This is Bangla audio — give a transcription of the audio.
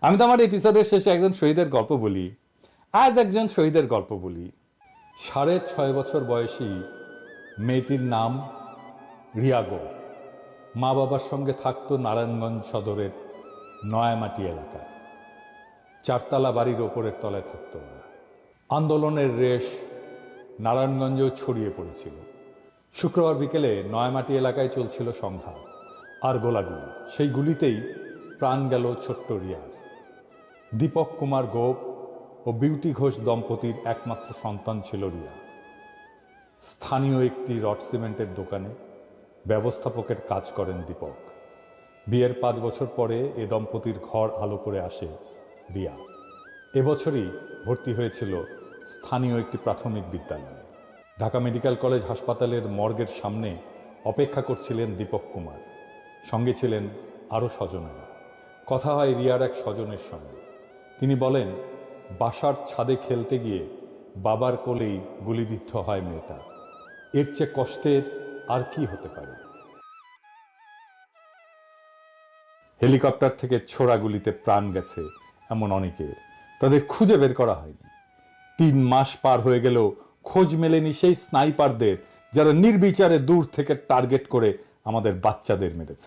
আমি তো আমার এপিসোডের শেষে একজন শহীদের গল্প বলি। আজ একজন শহীদের গল্প বলি। 6.5 বছর বয়সী মেয়েটির নাম রিয়া গো। মা বাবার সঙ্গে থাকতো নারায়ণগঞ্জ সদরের নয়ামাটি এলাকায়। 4তলা বাড়ির ওপরের তলায় থাকতো ওরা। আন্দোলনের রেশ নারায়ণগঞ্জেও ছড়িয়ে পড়েছিল। শুক্রবার বিকেলে নয়ামাটি এলাকায় চলছিল সংঘাত আর গোলাগুলি। সেই গুলিতেই প্রাণ গেল ছোট্ট রিয়ার। দীপক কুমার গোপ ও বিউটি ঘোষ দম্পতির একমাত্র সন্তান ছিল রিয়া। স্থানীয় একটি রড সিমেন্টের দোকানে ব্যবস্থাপকের কাজ করেন দীপক। বিয়ের 5 বছর পরে এ দম্পতির ঘর আলো করে আসে রিয়া। এবছরই ভর্তি হয়েছিল স্থানীয় একটি প্রাথমিক বিদ্যালয়ে। ঢাকা মেডিকেল কলেজ হাসপাতালের মর্গের সামনে অপেক্ষা করছিলেন দীপক কুমার। সঙ্গে ছিলেন আরও স্বজনেরা। কথা হয় রিয়ার এক স্বজনের সঙ্গে। তিনি বলেন, বাসার ছাদে খেলতে গিয়ে বাবার কোলেই গুলিবিদ্ধ হয় মেয়েটা। এর চেয়ে কষ্টের আর কি হতে পারে? হেলিকপ্টার থেকে ছোড়া গুলিতে প্রাণ গেছে এমন অনেকের, তাদের খুঁজে বের করা হয়নি। 3 মাস পার হয়ে গেলেও খোঁজ মেলেনি সেই স্নাইপারদের যারা নির্বিচারে দূর থেকে টার্গেট করে আমাদের বাচ্চাদের মেরেছে।